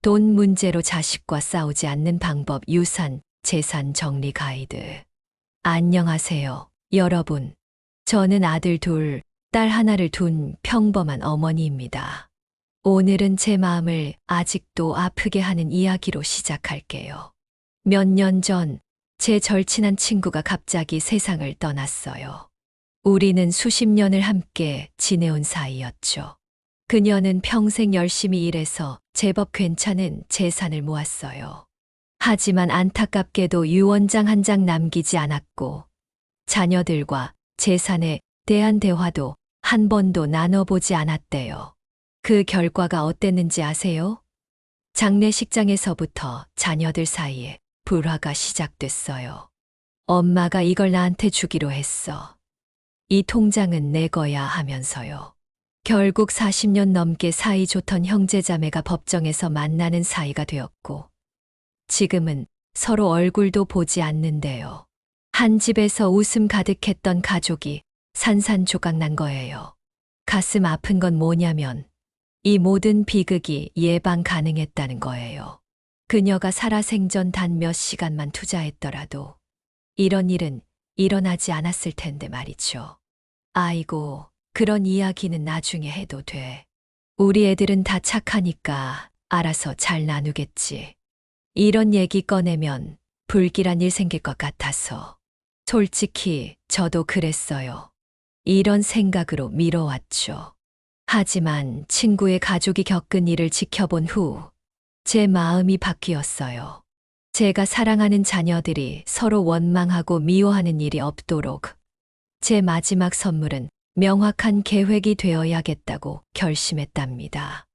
돈 문제로 자식과 싸우지 않는 방법 유산, 재산 정리 가이드. 안녕하세요, 여러분. 저는 아들 둘, 딸 하나를 둔 평범한 어머니입니다. 오늘은 제 마음을 아직도 아프게 하는 이야기로 시작할게요. 몇 년 전, 제 절친한 친구가 갑자기 세상을 떠났어요. 우리는 수십 년을 함께 지내온 사이였죠. 그녀는 평생 열심히 일해서 제법 괜찮은 재산을 모았어요. 하지만 안타깝게도 유언장 한 장 남기지 않았고, 자녀들과 재산에 대한 대화도 한 번도 나눠보지 않았대요. 그 결과가 어땠는지 아세요? 장례식장에서부터 자녀들 사이에 불화가 시작됐어요. 엄마가 이걸 나한테 주기로 했어. 이 통장은 내 거야 하면서요. 결국 40년 넘게 사이 좋던 형제자매가 법정에서 만나는 사이가 되었고, 지금은 서로 얼굴도 보지 않는데요. 한 집에서 웃음 가득했던 가족이 산산조각 난 거예요. 가슴 아픈 건 뭐냐면 이 모든 비극이 예방 가능했다는 거예요. 그녀가 살아생전 단 몇 시간만 투자했더라도 이런 일은 일어나지 않았을 텐데 말이죠. 아이고, 그런 이야기는 나중에 해도 돼. 우리 애들은 다 착하니까 알아서 잘 나누겠지. 이런 얘기 꺼내면 불길한 일 생길 것 같아서. 솔직히 저도 그랬어요. 이런 생각으로 미뤄왔죠. 하지만 친구의 가족이 겪은 일을 지켜본 후 제 마음이 바뀌었어요. 제가 사랑하는 자녀들이 서로 원망하고 미워하는 일이 없도록 제 마지막 선물은 명확한 계획이 되어야겠다고 결심했답니다.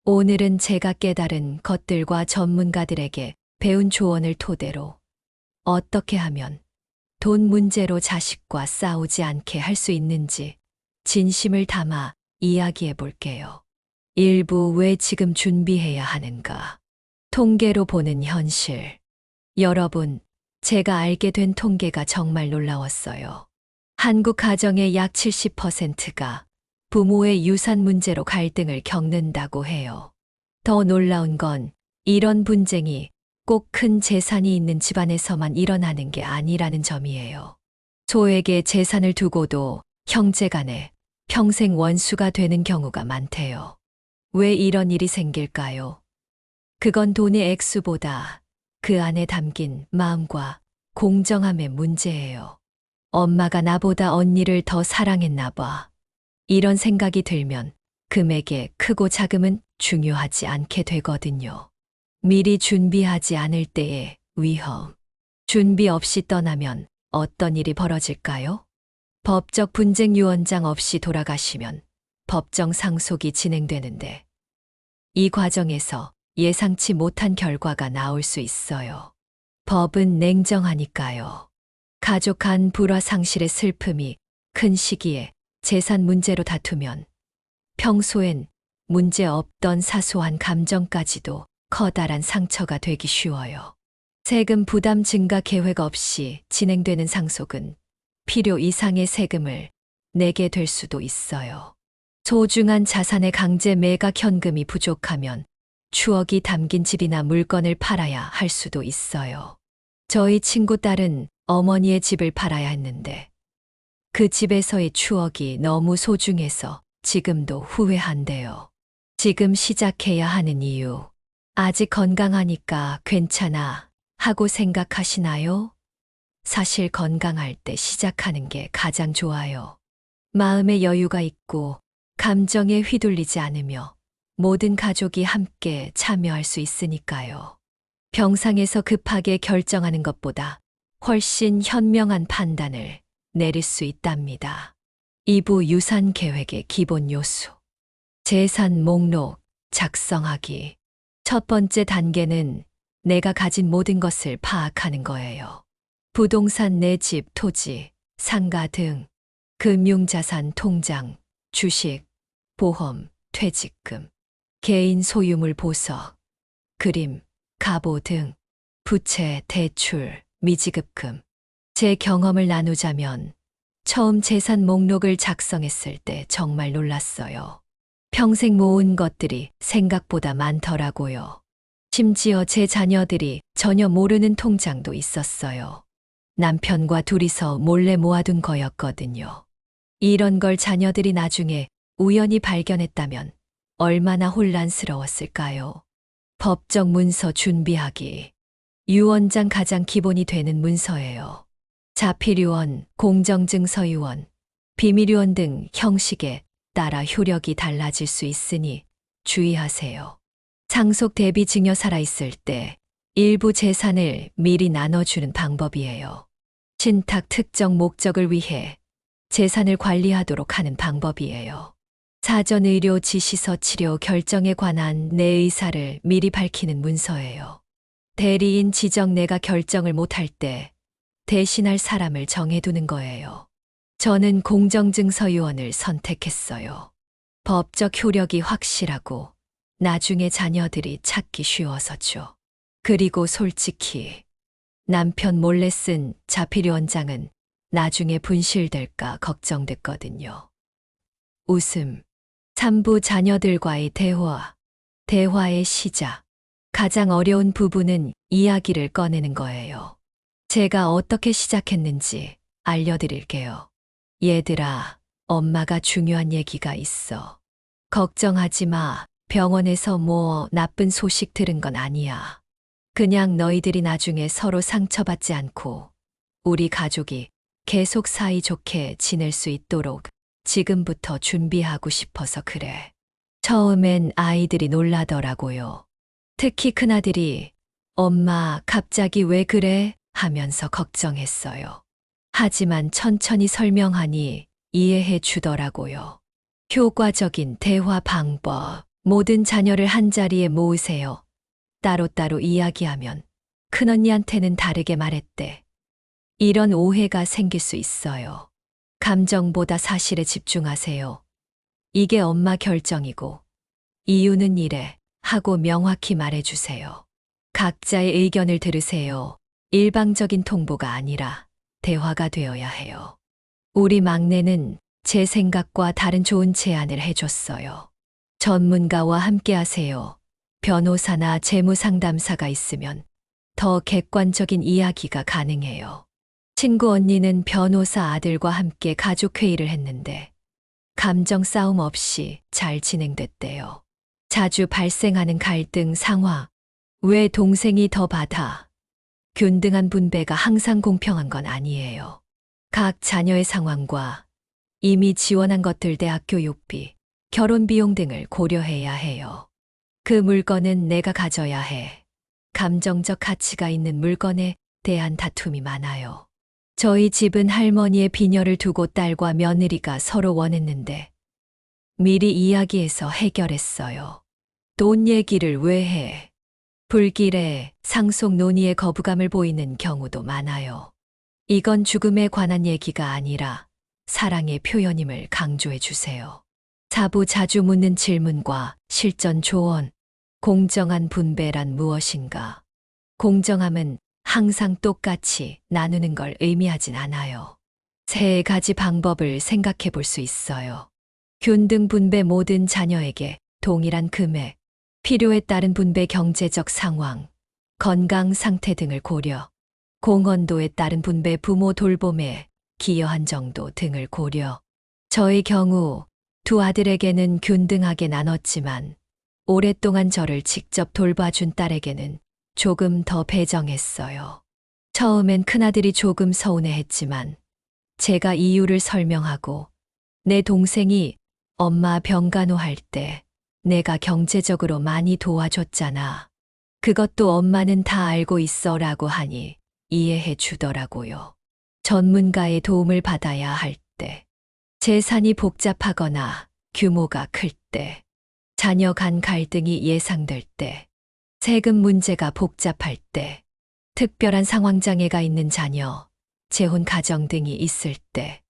오늘은 제가 깨달은 것들과 전문가들에게 배운 조언을 토대로 어떻게 하면 돈 문제로 자식과 싸우지 않게 할 수 있는지 진심을 담아 이야기해 볼게요. 일부 왜 지금 준비해야 하는가? 통계로 보는 현실. 여러분, 제가 알게 된 통계가 정말 놀라웠어요. 한국 가정의 약 70%가 부모의 유산 문제로 갈등을 겪는다고 해요. 더 놀라운 건 이런 분쟁이 꼭 큰 재산이 있는 집안에서만 일어나는 게 아니라는 점이에요. 소에게 재산을 두고도 형제 간에 평생 원수가 되는 경우가 많대요. 왜 이런 일이 생길까요? 그건 돈의 액수보다 그 안에 담긴 마음과 공정함의 문제예요. 엄마가 나보다 언니를 더 사랑했나 봐. 이런 생각이 들면 금액의 크고 작음은 중요하지 않게 되거든요. 미리 준비하지 않을 때의 위험. 준비 없이 떠나면 어떤 일이 벌어질까요? 법적 분쟁 유언장 없이 돌아가시면 법정 상속이 진행되는데 이 과정에서 예상치 못한 결과가 나올 수 있어요. 법은 냉정하니까요. 가족 간 불화 상실의 슬픔이 큰 시기에 재산 문제로 다투면 평소엔 문제 없던 사소한 감정까지도 커다란 상처가 되기 쉬워요. 세금 부담 증가 계획 없이 진행되는 상속은 필요 이상의 세금을 내게 될 수도 있어요. 소중한 자산의 강제 매각 현금이 부족하면 추억이 담긴 집이나 물건을 팔아야 할 수도 있어요. 저희 친구 딸은 어머니의 집을 팔아야 했는데 그 집에서의 추억이 너무 소중해서 지금도 후회한대요. 지금 시작해야 하는 이유. 아직 건강하니까 괜찮아 하고 생각하시나요? 사실 건강할 때 시작하는 게 가장 좋아요. 마음의 여유가 있고 감정에 휘둘리지 않으며 모든 가족이 함께 참여할 수 있으니까요. 병상에서 급하게 결정하는 것보다 훨씬 현명한 판단을 내릴 수 있답니다. 2부 유산 계획의 기본 요소. 재산 목록 작성하기. 첫 번째 단계는 내가 가진 모든 것을 파악하는 거예요. 부동산 내 집, 토지, 상가 등 금융자산 통장, 주식, 보험, 퇴직금, 개인 소유물 보석, 그림, 가보 등 부채, 대출, 미지급금. 제 경험을 나누자면 처음 재산 목록을 작성했을 때 정말 놀랐어요. 평생 모은 것들이 생각보다 많더라고요. 심지어 제 자녀들이 전혀 모르는 통장도 있었어요. 남편과 둘이서 몰래 모아둔 거였거든요. 이런 걸 자녀들이 나중에 우연히 발견했다면 얼마나 혼란스러웠을까요? 법적 문서 준비하기. 유언장 가장 기본이 되는 문서예요. 자필유언, 공정증서유언, 비밀유언 등 형식에 따라 효력이 달라질 수 있으니 주의하세요. 상속 대비 증여 살아있을 때 일부 재산을 미리 나눠주는 방법이에요. 신탁 특정 목적을 위해 재산을 관리하도록 하는 방법이에요. 사전 의료 지시서 치료 결정에 관한 내 의사를 미리 밝히는 문서예요. 대리인 지정 내가 결정을 못할 때 대신할 사람을 정해두는 거예요. 저는 공정증서유언을 선택했어요. 법적 효력이 확실하고 나중에 자녀들이 찾기 쉬워서죠. 그리고 솔직히 남편 몰래 쓴 자필유언장은 나중에 분실될까 걱정됐거든요. 웃음. 3부 자녀들과의 대화. 대화의 시작. 가장 어려운 부분은 이야기를 꺼내는 거예요. 제가 어떻게 시작했는지 알려드릴게요. 얘들아, 엄마가 중요한 얘기가 있어. 걱정하지 마. 병원에서 뭐 나쁜 소식 들은 건 아니야. 그냥 너희들이 나중에 서로 상처받지 않고 우리 가족이 계속 사이좋게 지낼 수 있도록 지금부터 준비하고 싶어서 그래. 처음엔 아이들이 놀라더라고요. 특히 큰아들이 엄마 갑자기 왜 그래? 하면서 걱정했어요. 하지만 천천히 설명하니 이해해 주더라고요. 효과적인 대화 방법. 모든 자녀를 한자리에 모으세요. 따로따로 이야기하면 큰언니한테는 다르게 말했대. 이런 오해가 생길 수 있어요. 감정보다 사실에 집중하세요. 이게 엄마 결정이고 이유는 이래 하고 명확히 말해주세요. 각자의 의견을 들으세요. 일방적인 통보가 아니라 대화가 되어야 해요. 우리 막내는 제 생각과 다른 좋은 제안을 해줬어요. 전문가와 함께 하세요. 변호사나 재무상담사가 있으면 더 객관적인 이야기가 가능해요. 친구 언니는 변호사 아들과 함께 가족회의를 했는데 감정 싸움 없이 잘 진행됐대요. 자주 발생하는 갈등 상황. 왜 동생이 더 받아? 균등한 분배가 항상 공평한 건 아니에요. 각 자녀의 상황과 이미 지원한 것들 대학 교육비, 결혼 비용 등을 고려해야 해요. 그 물건은 내가 가져야 해. 감정적 가치가 있는 물건에 대한 다툼이 많아요. 저희 집은 할머니의 비녀를 두고 딸과 며느리가 서로 원했는데 미리 이야기해서 해결했어요. 돈 얘기를 왜 해? 불길에 상속 논의에 거부감을 보이는 경우도 많아요. 이건 죽음에 관한 얘기가 아니라 사랑의 표현임을 강조해 주세요. 사부 자주 묻는 질문과 실전 조언. 공정한 분배란 무엇인가? 공정함은 항상 똑같이 나누는 걸 의미하진 않아요. 세 가지 방법을 생각해 볼 수 있어요. 균등 분배. 모든 자녀에게 동일한 금액, 필요에 따른 분배. 경제적 상황, 건강 상태 등을 고려, 공헌도에 따른 분배. 부모 돌봄에 기여한 정도 등을 고려. 저의 경우 두 아들에게는 균등하게 나눴지만 오랫동안 저를 직접 돌봐준 딸에게는 조금 더 배정했어요. 처음엔 큰아들이 조금 서운해했지만 제가 이유를 설명하고 내 동생이 엄마 병간호할 때 내가 경제적으로 많이 도와줬잖아. 그것도 엄마는 다 알고 있어 라고 하니 이해해 주더라고요. 전문가의 도움을 받아야 할 때, 재산이 복잡하거나 규모가 클 때, 자녀 간 갈등이 예상될 때, 세금 문제가 복잡할 때, 특별한 상황 장애가 있는 자녀, 재혼 가정 등이 있을 때,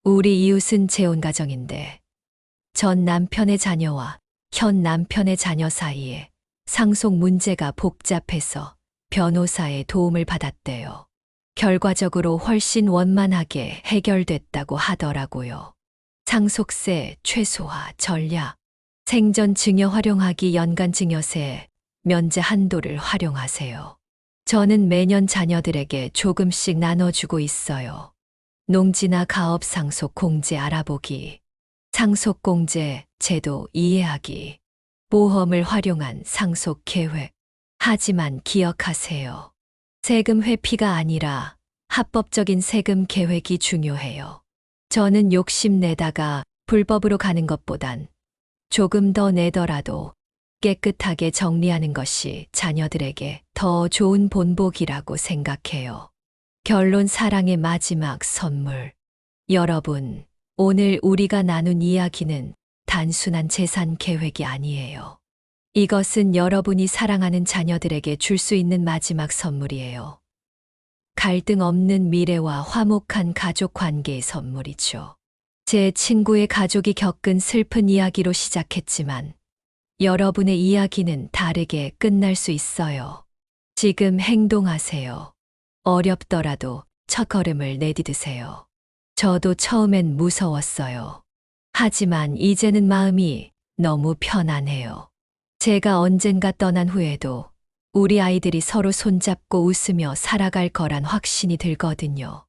우리 이웃은 재혼 가정인데 전 남편의 자녀와 현 남편의 자녀 사이에 상속 문제가 복잡해서 변호사의 도움을 받았대요. 결과적으로 훨씬 원만하게 해결됐다고 하더라고요. 상속세 최소화 전략, 생전 증여 활용하기 연간 증여세, 면제 한도를 활용하세요. 저는 매년 자녀들에게 조금씩 나눠주고 있어요. 농지나 가업 상속 공제 알아보기, 상속 공제 제도 이해하기, 보험을 활용한 상속 계획. 하지만 기억하세요. 세금 회피가 아니라 합법적인 세금 계획이 중요해요. 저는 욕심내다가 불법으로 가는 것보단 조금 더 내더라도 깨끗하게 정리하는 것이 자녀들에게 더 좋은 본보기라고 생각해요. 결론 사랑의 마지막 선물. 여러분, 오늘 우리가 나눈 이야기는 단순한 재산 계획이 아니에요. 이것은 여러분이 사랑하는 자녀들에게 줄 수 있는 마지막 선물이에요. 갈등 없는 미래와 화목한 가족 관계의 선물이죠. 제 친구의 가족이 겪은 슬픈 이야기로 시작했지만 여러분의 이야기는 다르게 끝날 수 있어요. 지금 행동하세요. 어렵더라도 첫걸음을 내디드세요. 저도 처음엔 무서웠어요. 하지만 이제는 마음이 너무 편안해요. 제가 언젠가 떠난 후에도 우리 아이들이 서로 손잡고 웃으며 살아갈 거란 확신이 들거든요.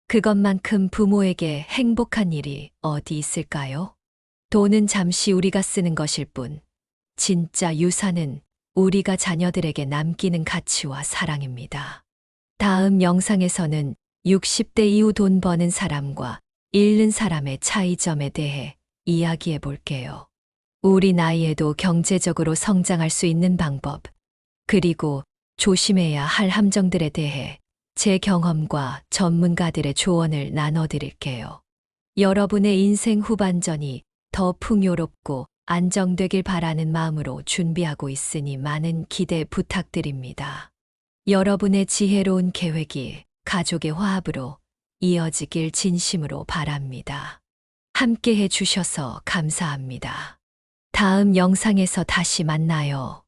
그것만큼 부모에게 행복한 일이 어디 있을까요? 돈은 잠시 우리가 쓰는 것일 뿐, 진짜 유산은 우리가 자녀들에게 남기는 가치와 사랑입니다. 다음 영상에서는 60대 이후 돈 버는 사람과 잃는 사람의 차이점에 대해 이야기해 볼게요. 우리 나이에도 경제적으로 성장할 수 있는 방법, 그리고 조심해야 할 함정들에 대해 제 경험과 전문가들의 조언을 나눠드릴게요. 여러분의 인생 후반전이 더 풍요롭고 안정되길 바라는 마음으로 준비하고 있으니 많은 기대 부탁드립니다. 여러분의 지혜로운 계획이 가족의 화합으로 이어지길 진심으로 바랍니다. 함께 해주셔서 감사합니다. 다음 영상에서 다시 만나요.